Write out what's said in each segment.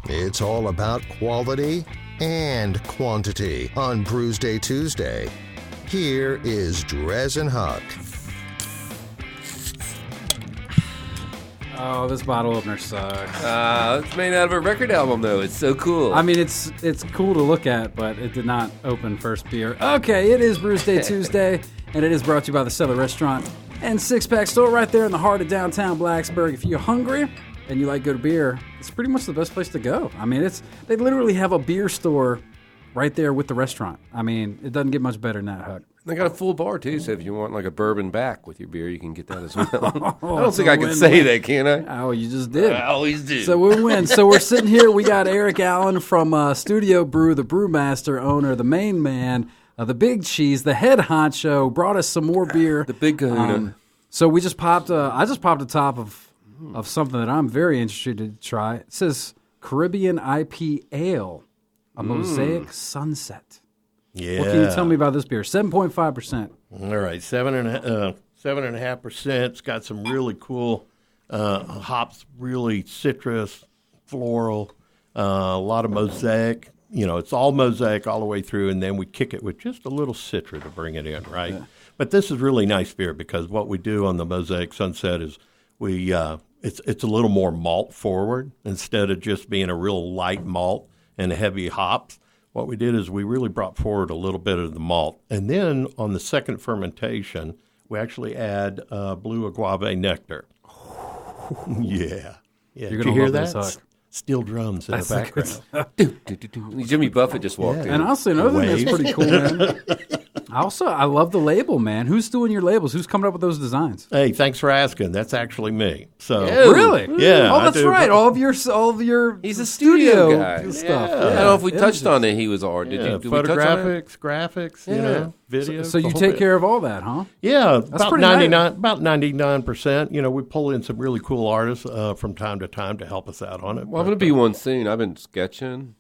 It's all about quality and quantity on Brewsday Tuesday. Here is Drez and Huck. Oh, this bottle opener sucks. It's made out of a record album, though. It's so cool. I mean, it's cool to look at, but it did not open first beer. Okay, it is Brewsday Tuesday, and it is brought to you by the Cellar Restaurant and Six Pack Store right there in the heart of downtown Blacksburg. If you're hungry and you like good beer, it's pretty much the best place to go. I mean, they literally have a beer store right there with the restaurant. I mean, it doesn't get much better than that, Huck. They got a full bar, too, so if you want like a bourbon back with your beer, you can get that as well. I don't think I can say that, can I? Oh, you just did. I always do. So we win. So we're sitting here. We got Erich Allen from Studio Brew, the brewmaster, owner, the main man, the big cheese, the head honcho, brought us some more beer. The big kahuna. So we just popped, I just popped the top of something that I'm very interested to try. It says Caribbean IP Ale, a Mosaic Sunset. Yeah. What can you tell me about this beer? 7.5%. All right, 7.5%. It's got some really cool hops, really citrus, floral, a lot of mosaic. You know, it's all mosaic all the way through, and then we kick it with just a little citra to bring it in, right? Yeah. But this is really nice beer because what we do on the Mosaic Sunset is it's a little more malt forward instead of just being a real light malt and heavy hops. What we did is we really brought forward a little bit of the malt. And then on the second fermentation, we actually add blue agave nectar. Yeah. You're Did you hear that? This, Steel drums in the background. Jimmy Buffett just walked in. And also another thing that's pretty cool, man. I love the label, man. Who's doing your labels? Who's coming up with those designs? Hey, thanks for asking. That's actually me. So really? Yeah. Oh, that's right. All of your He's a studio guy. Stuff. Yeah. I don't know if we touched on it. He was art. Did you? Photographics, graphics, you know, videos. So you take care of all that, huh? Yeah, That's about 99%. You know, we pull in some really cool artists from time to time to help us out on it. Well, I'm going to be one soon. I've been sketching.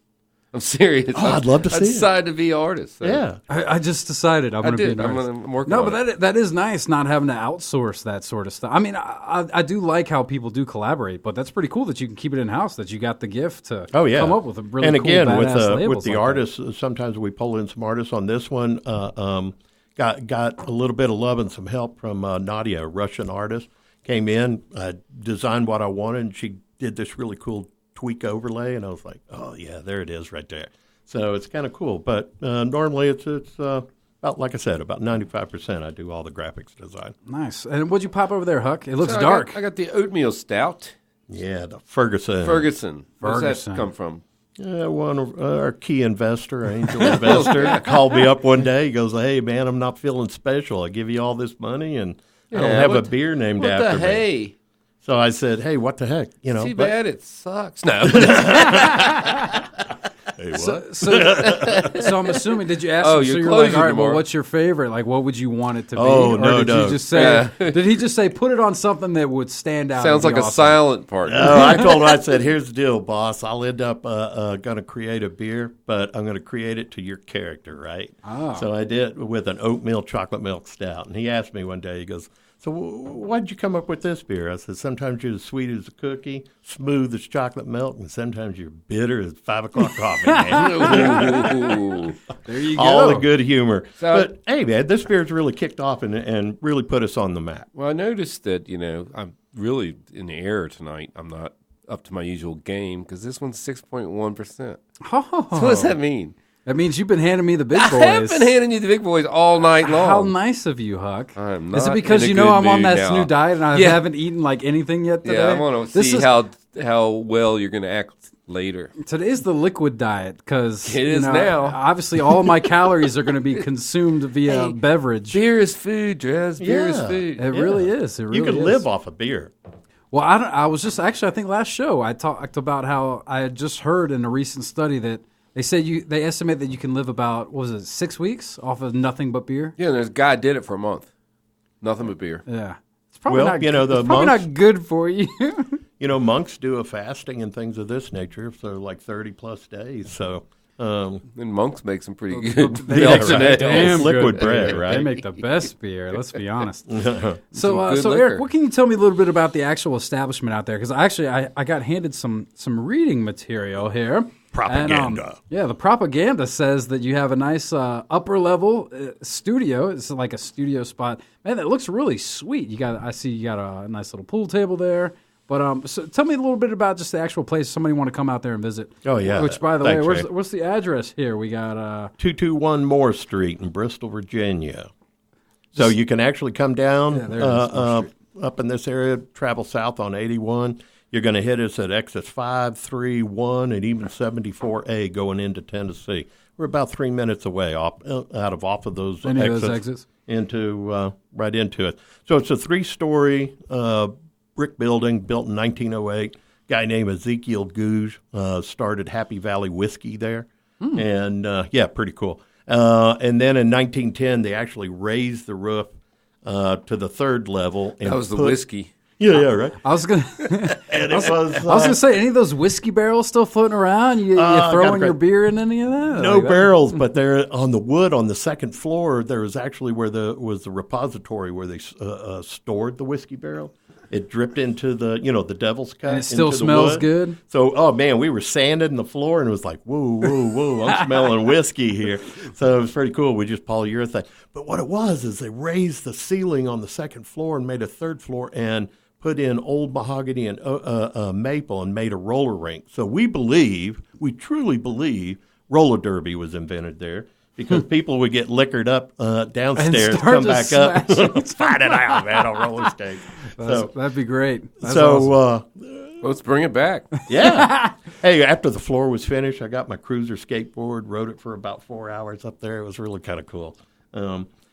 I'm serious. Oh, I'd love to see it. I decided to be an artist. So. Yeah. I just decided I'm going to be an artist. I'm working on it. But that is nice not having to outsource that sort of stuff. I mean, I do like how people do collaborate, but that's pretty cool that you can keep it in-house, that you got the gift to come up with a really and cool, again, badass labels with the like artists, sometimes we pull in some artists on this one. Got a little bit of love and some help from Nadia, a Russian artist. Came in, designed what I wanted, and she did this really cool tweak overlay, and I was like, oh, yeah, there it is right there. So it's kind of cool. But normally it's about, like I said, about 95% I do all the graphics design. Nice. And what'd you pop over there, Huck? It looks dark. I got the oatmeal stout. Yeah, the Ferguson. Where's that come from? One of our key investor, angel investor, called me up one day. He goes, hey, man, I'm not feeling special. I give you all this money, and I don't have a beer named after me. So I said, hey, what the heck? You know, too bad it sucks. No. Hey, what? So I'm assuming, did you ask him, so you're like, all right, well, what's your favorite? Like, what would you want it to be? Oh, no. You just say, did he just say, put it on something that would stand out? Sounds like awesome. A silent partner. No, I told him, I said, here's the deal, boss. I'll end up going to create a beer, but I'm going to create it to your character, right? Oh. So I did with an oatmeal chocolate milk stout. And he asked me one day, he goes, so why did you come up with this beer? I said, sometimes you're as sweet as a cookie, smooth as chocolate milk, and sometimes you're bitter as 5 o'clock coffee, man. There you go. All the good humor. But, hey, man, this beer's really kicked off and really put us on the map. Well, I noticed that, you know, I'm really in the error tonight. I'm not up to my usual game because this one's 6.1%. Oh. So what does that mean? That means you've been handing me the big boys. I have been handing you the big boys all night long. How nice of you, Huck. I'm not. Is it because in a you know good I'm on mood that now. new diet and I haven't eaten like anything yet today? Yeah, I want to see how well you're going to act later. Today's the liquid diet because it is now. Obviously, all of my calories are going to be consumed via beverage. Beer is food, Drez. Beer is food. It really is. It really you can live off of beer. Well, I was just actually, I think last show I talked about how I had just heard in a recent study that they said they estimate that you can live about, what was it, 6 weeks off of nothing but beer? Yeah, and there's a guy did it for a month. Nothing but beer. Yeah. It's probably monks, not good for you. You know, monks do a fasting and things of this nature, so like 30 plus days. So And Monk's makes some pretty good They Belgian make ale. damn Liquid good bread, beer. right? They make the best beer. Let's be honest. good So Eric, liquor. what can you tell me a little bit about the actual establishment out there? Because I got handed some reading material here. Propaganda. And, the propaganda says that you have a nice upper level studio. It's like a studio spot. Man, that looks really sweet. I see you got a nice little pool table there. But so tell me a little bit about just the actual place. If somebody want to come out there and visit. Oh, yeah. Which, by the Thanks, way, Ray. what's the address here? We got 221 Moore Street in Bristol, Virginia. So you can actually come down Yeah, there it is, Moore Street. up in this area, travel south on 81. You're going to hit us at exits 5, 3, 1, and even 74A going into Tennessee. We're about 3 minutes away off of those any exits, of those exits. into right into it. So it's a 3-story brick building built in 1908. Guy named Ezekiel Gouge started Happy Valley Whiskey there, and pretty cool. And then in 1910, they actually raised the roof to the 3rd level. And That was the whiskey. Yeah, right. I was gonna. And I was gonna say, any of those whiskey barrels still floating around? You throwing your beer in any of that? No Like that? barrels, but they're on the wood on the 2nd floor. There was actually where was the repository where they stored the whiskey barrel. It dripped into the devil's cut. And it still into the smells wood. good? So, oh man, we were sanding the floor and it was like, whoa, whoa, whoa, I'm smelling whiskey here. So it was pretty cool. We just polyurethane. But what it was is they raised the ceiling on the 2nd floor and made a 3rd floor and put in old mahogany and maple and made a roller rink. So we truly believe roller derby was invented there. Because people would get liquored up downstairs, And start come to back up, smash fight it out, man, on roller skates. That'd be great. That's So, awesome. Let's bring it back. yeah. Hey, after the floor was finished, I got my cruiser skateboard, rode it for about 4 hours up there. It was really kind of cool.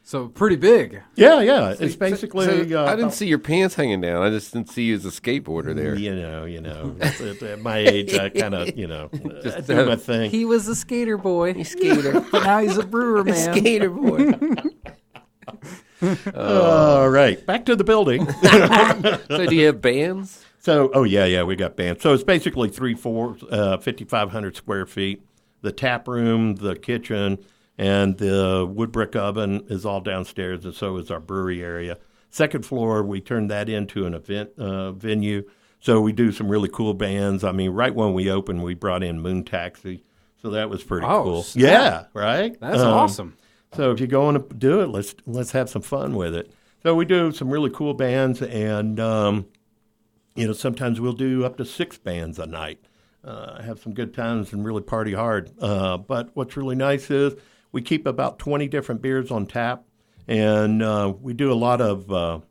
So pretty big. Yeah. It's basically. So I didn't see your pants hanging down. I just didn't see you as a skateboarder there. You know. At my age, I kind of, I do my thing. He was a skater boy. You skater. But now he's a brewer man. Skater boy. All right, back to the building. So do you have bands? So, we got bands. So it's basically 3 floors, 5,500 square feet. The tap room, the kitchen, and the wood brick oven is all downstairs, and so is our brewery area. 2nd floor, we turned that into an event venue. So we do some really cool bands. I mean, right when we opened, we brought in Moon Taxi, so that was pretty cool. Snap. Yeah, right? That's awesome. So if you're going to do it, let's have some fun with it. So we do some really cool bands, and sometimes we'll do up to 6 bands a night. Have some good times and really party hard. But what's really nice is we keep about 20 different beers on tap, and we do a lot of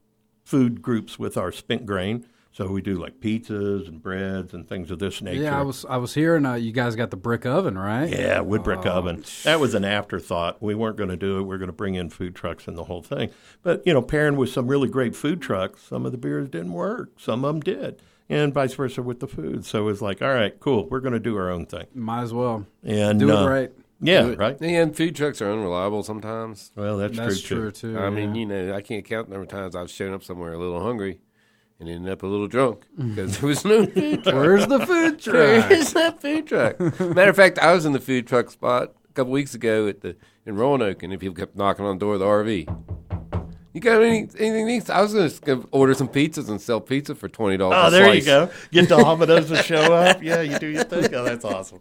food groups with our spent grain. So we do like pizzas and breads and things of this nature. Yeah, I was hearing you guys got the brick oven, right? Yeah, wood brick oven. That was an afterthought. We weren't going to do it. We were going to bring in food trucks and the whole thing. But, pairing with some really great food trucks, some of the beers didn't work. Some of them did. And vice versa with the food. So it was like, all right, cool. We're going to do our own thing. Might as well. And Do it right. Yeah, right. And food trucks are unrevable sometimes. Well, that's true too. I mean, yeah. I can't count the number of times I've shown up somewhere a little hungry and ended up a little drunk because there was no food truck. Where's the food truck? Where's that food truck? Matter of fact, I was in the food truck spot a couple weeks ago in Roanoke, and people kept knocking on the door of the RV. You got anything neat? I was going to order some pizzas and sell pizza for $20 Oh, a there slice. you go. Get the Domino's to show up. Yeah, you do your thing. Oh, that's awesome.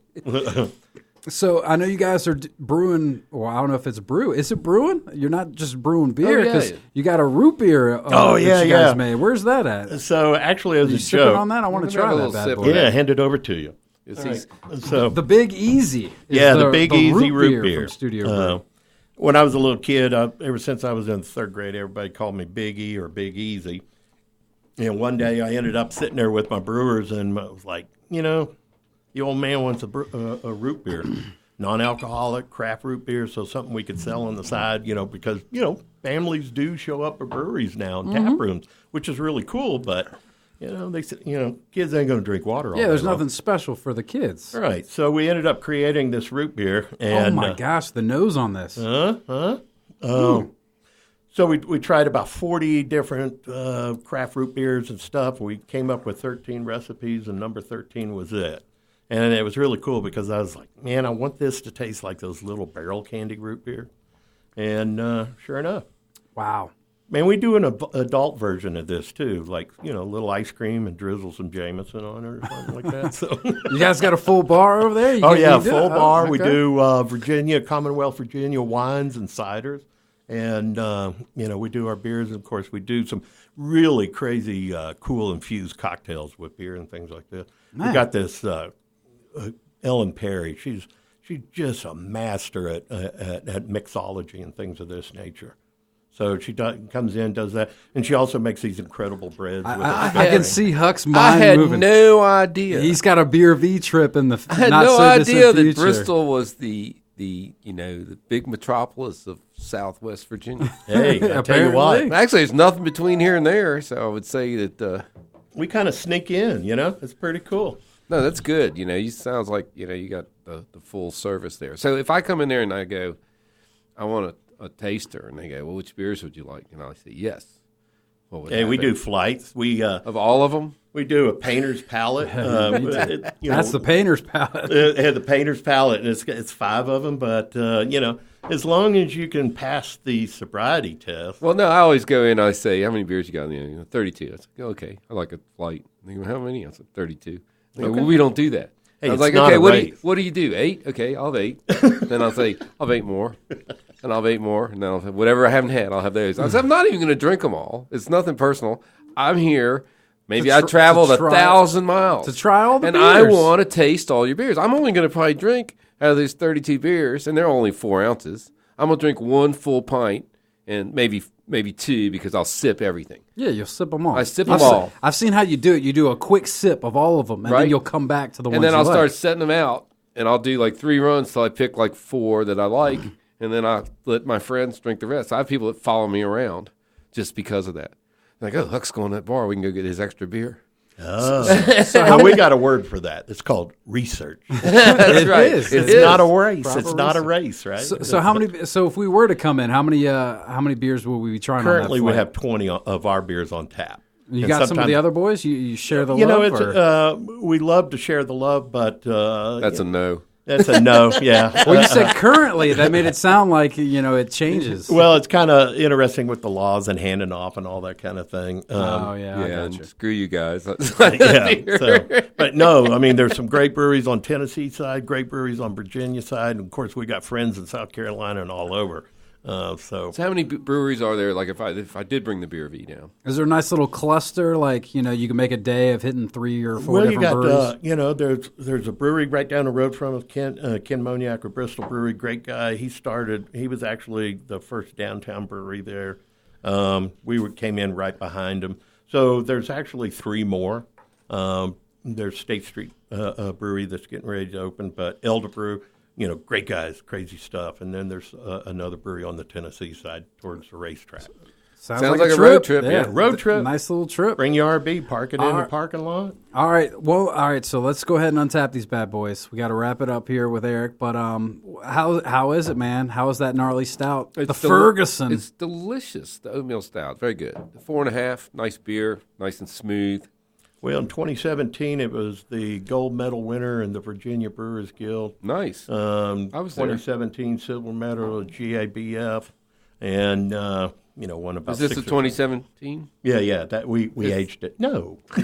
So I know you guys are brewing. Well, I don't know if it's brew. Is it brewing? You're not just brewing beer yeah. because you got a root beer. Oh, yeah, that you yeah. guys made. Where's that at? So actually, as Are you a sipping joke, on that? I want to We're gonna try have a that little bad sip boy. of yeah, hand it over to you. So The Big Easy. Is yeah, the Big Easy root beer from Studio Brew. When I was a little kid, ever since I was in the 3rd grade, everybody called me Big E or Big Easy. And one day I ended up sitting there with my brewers, and I was like, the old man wants a root beer. Non-alcoholic craft root beer, so something we could sell on the side, because, families do show up at breweries now and tap rooms, which is really cool, but, they said, kids ain't going to drink water all Yeah, there's day long. nothing special for the kids. Right, so we ended up creating this root beer. And, Oh, my gosh, the nose on this. So we tried about 40 different craft root beers and stuff. We came up with 13 recipes, and number 13 was it. And it was really cool because I was like, man, I want this to taste like those little barrel candy root beer. And sure enough. Wow. Man, we do an adult version of this, too. Like, a little ice cream and drizzle some Jameson on it or something like that. So, You guys got a full bar over there? Full bar. Okay. We do Commonwealth Virginia wines and ciders. And, we do our beers. And, of course, we do some really crazy, cool infused cocktails with beer and things like that. Man. We got this Ellen Perry. She's just a master at mixology and things of this nature. So she comes in, does that, and she also makes these incredible breads. I can see Huck's mind I had moving. no idea. He's got a beer V trip in the. I had not no so idea that future. Bristol was the big metropolis of Southwest Virginia. Hey, I tell you what, Actually, there's nothing between here and there, so I would say that we kind of sneak in. It's pretty cool. no, that's good. You sounds like you got the full service there. So if I come in there and I go, I want a taster, and they go, well, which beers would you like? And I say, yes. What would Hey, that we be? do flights. We Of all of them? we do a painter's palette. That's the painter's palette. It had the painter's palette, and it's 5 of them. But as long as you can pass the sobriety test. Well, no, I always go in, I say, how many beers you got in there? 32. I say, okay, I like a flight. They go, how many? I said, 32. They go, well, we don't do that. Hey, I was it's like, not okay, a race. what do you do? 8? Okay, I'll have 8. Then I'll say, I'll have 8 more. And I'll have 8 more. And then I'll have whatever I haven't had, I'll have those. I said, I'm not even going to drink them all. It's nothing personal. I'm here. Maybe I traveled 1,000 miles. To try all the and beers. I want to taste all your beers. I'm only going to probably drink out of these 32 beers, and they're only 4 ounces. I'm going to drink 1 full pint and maybe 2 because I'll sip everything. Yeah, you'll sip them all. I sip them all. I've seen how you do it. You do a quick sip of all of them, and Right. then you'll come back to the ones And then you I'll like. start setting them out, and I'll do like 3 runs till I pick like 4 that I like, and then I let my friends drink the rest. I have people that follow me around just because of that. They're like, oh, Huck's going to that bar. We can go get his extra beer. So we got a word for that. It's called research. That's right. is. It It's is. not a race. Proper It's not a research. race, right? So how many? So if we were to come in, how many beers will we be trying? Currently, on that we flight? have 20 of our beers on tap. You And got some of sometimes- the other boys. You share the You know, love. it's or? we love to share the love, but That's a no. that's a no. Yeah. Well, you said currently. That made it sound like it changes. Well, it's kind of interesting with the laws and handing off and all that kind of thing. oh yeah, I Yeah, got and you. screw you guys. Yeah. But no, I mean, there's some great breweries on Tennessee side, great breweries on Virginia side, and of course, we got friends in South Carolina and all over. So So how many breweries are there? Like if I did bring the beer V down, Is there a nice little cluster? Like you can make a day of hitting 3 or 4 well, you different got breweries. there's a brewery right down the road from us, Ken Moniak of Bristol Brewery, great guy. He was actually the first downtown brewery there. Came in right behind him. So there's actually 3 more. There's State Street Brewery that's getting ready to open, but Elder Brew, great guys, crazy stuff. And then there's another brewery on the Tennessee side towards the racetrack. Sounds Sounds like like a a road trip. trip, yeah. Road trip. Nice little trip. Bring your RV, park it in the right. parking lot. All right. Well, all right. So let's go ahead and untap these bad boys. We got to wrap it up here with Erich. But how is it, man? How is that gnarly stout? The Ferguson. It's delicious. The oatmeal stout, very good. 4.5, nice beer, nice and smooth. Well, in 2017, it was the gold medal winner in the Virginia Brewers Guild. Nice. I was there. 2017 silver medal at GABF, and won about. Is this 6 the or 2017? Yeah. That we aged it. No, See,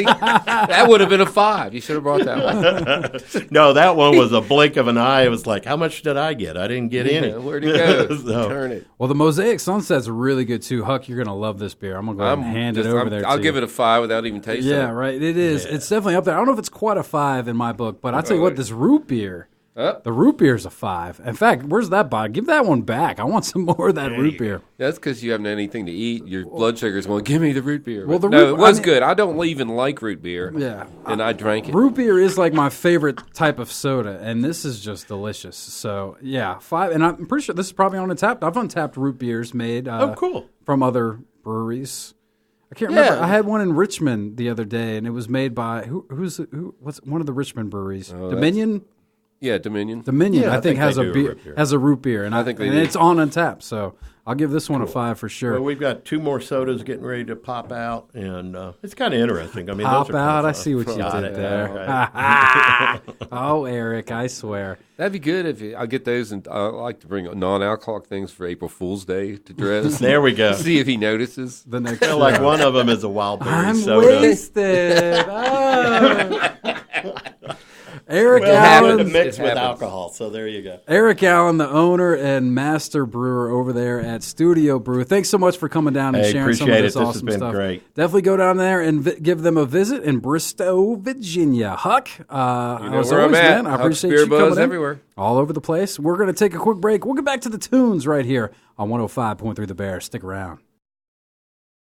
that would have been a 5. You should have brought that one. no, that one was a blink of an eye. It was like, how much did I get? I didn't get any. Where'd it go? So- Turn it. Well, the Mosaic Sunset's really good too. Huck, you're gonna love this beer. I'm gonna go ahead and hand it over there. I'll give it a 5 without even tasting it. Yeah, right. It is. Yeah. It's definitely up there. I don't know if it's quite a 5 in my book, but I'll tell you what, this root beer. Oh. The root beer's a 5. In fact, where's that bottle? Give that one back. I want some more of that root beer. That's because you haven't had anything to eat. Your blood sugar's going, give me the root beer. Well, But the no, root- it was I mean- good. I don't even like root beer. Yeah. And I drank it. Root beer is like my favorite type of soda, and this is just delicious. So, yeah, 5. And I'm pretty sure this is probably on Untapped. I've untapped root beers made cool. from other breweries. I can't remember. Yeah. I had one in Richmond the other day, and it was made by what's one of the Richmond breweries? Dominion. Yeah, Dominion. Dominion, Yeah, I think they has a do a beer, root beer. has a root beer, and I think they and do. it's on Untapped. So I'll give this one a 5 for sure. Well, we've got 2 more sodas getting ready to pop out, and it's kind of interesting. I mean, Pop those are kinda out! I fun. see what you Got did it. there. Okay. Oh, Eric, I swear. That'd be good if I'll get those, and I like to bring non-alcoholic things for April Fool's Day to dress. There we go. See if he notices. The next Feel like one of them is a wild berry I'm soda. wasted. Oh. Eric Well, having to Allen. mix It with happens. alcohol, so there you go. Eric Allen, the owner and master brewer over there at Studio Brew. Thanks so much for coming down and Hey, sharing some of appreciate this it. This has awesome been stuff. great. Definitely go down there and give them a visit in Bristow, Virginia. Huck, You know as where I'm always, at. man, I Huck's appreciate Beer you coming Buzz in. everywhere. All over the place. We're going to take a quick break. We'll get back to the tunes right here on 105.3 The Bear. Stick around.